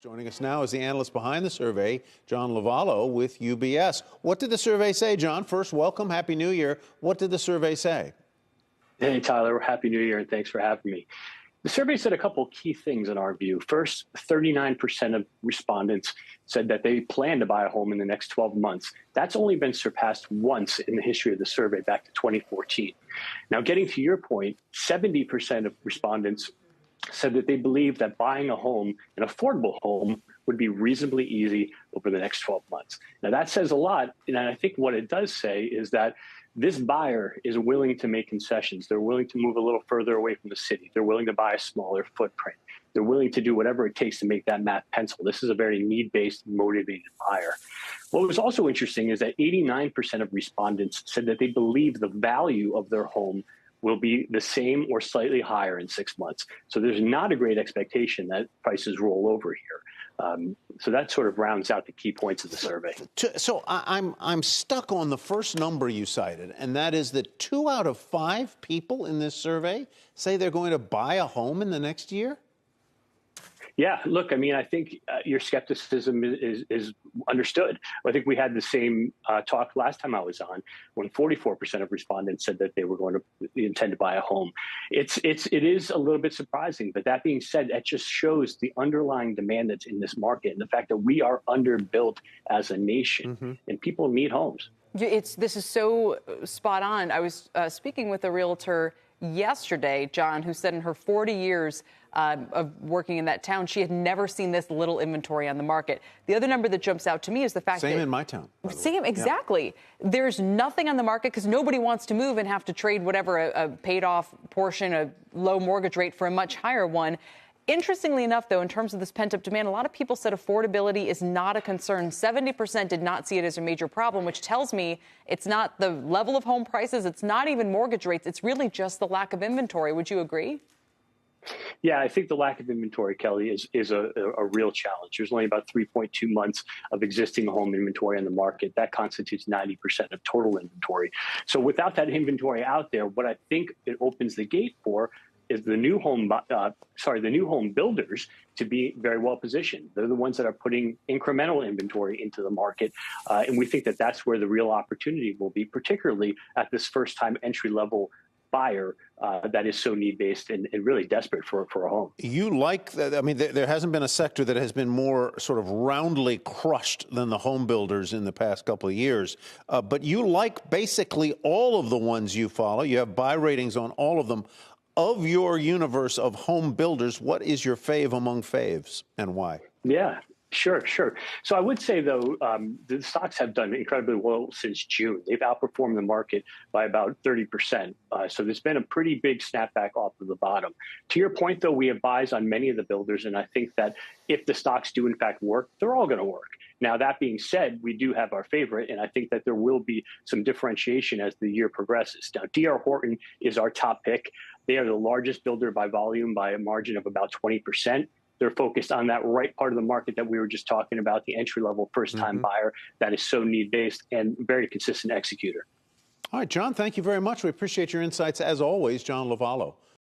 Joining us now is the analyst behind the survey, John Lovallo with UBS. What did the survey say, John? First, welcome. Happy New Year. What did the survey say? Hey, Tyler. Happy New Year, and thanks for having me. The survey said a couple of key things in our view. First, 39% of respondents said that they plan to buy a home in the next 12 months. That's only been surpassed once in the history of the survey back to 2014. Now, getting to your point, 70% of respondents said that they believe that buying a home, an affordable home, would be reasonably easy over the next 12 months. Now, that says a lot, and I think what it does say is that this buyer is willing to make concessions. They're willing to move a little further away from the city. They're willing to buy a smaller footprint. They're willing to do whatever it takes to make that math pencil. This is a very need-based, motivated buyer. What was also interesting is that 89% of respondents said that they believe the value of their home will be the same or slightly higher in 6 months. So there's not a great expectation that prices roll over here. So that sort of rounds out the key points of the survey. So I'm stuck on the first number you cited, and that is that 2 out of 5 people in this survey say they're going to buy a home in the next year? Yeah, look, I mean, I think your skepticism is understood. I think we had the same talk last time I was on, when 44% of respondents said that they were going to intend to buy a home. It is a little bit surprising, but that being said, that just shows the underlying demand that's in this market and the fact that we are underbuilt as a nation, and people need homes. This is so spot on. I was speaking with a realtor yesterday, John, who said in her 40 years of working in that town, she had never seen this little inventory on the market. The other number that jumps out to me is the fact that— Same in my town. Same, exactly. Yeah. There's nothing on the market because nobody wants to move and have to trade whatever a paid-off portion, a low mortgage rate for a much higher one. Interestingly enough, though, in terms of this pent-up demand, a lot of people said affordability is not a concern. 70% did not see it as a major problem, which tells me it's not the level of home prices, it's not even mortgage rates, it's really just the lack of inventory. Would you agree? Yeah, I think the lack of inventory, Kelly, is a real challenge. There's only about 3.2 months of existing home inventory on the market. That constitutes 90% of total inventory. So without that inventory out there, what I think it opens the gate for is the new home builders to be very well positioned. They're the ones that are putting incremental inventory into the market. And we think that that's where the real opportunity will be, particularly at this first-time entry-level buyer that is so need-based and really desperate for a home. You like that? I mean, there hasn't been a sector that has been more sort of roundly crushed than the home builders in the past couple of years. But you like basically all of the ones you follow. You have buy ratings on all of them. Of your universe of home builders, what is your fave among faves and why? Yeah, sure. So I would say, though, the stocks have done incredibly well since June. They've outperformed the market by about 30%. So there's been a pretty big snapback off of the bottom. To your point, though, we have buys on many of the builders. And I think that if the stocks do, in fact, work, they're all going to work. Now, that being said, we do have our favorite, and I think that there will be some differentiation as the year progresses. Now, D.R. Horton is our top pick. They are the largest builder by volume by a margin of about 20%. They're focused on that right part of the market that we were just talking about, the entry-level first-time buyer that is so need-based and very consistent executor. All right, John, thank you very much. We appreciate your insights as always. John Lovallo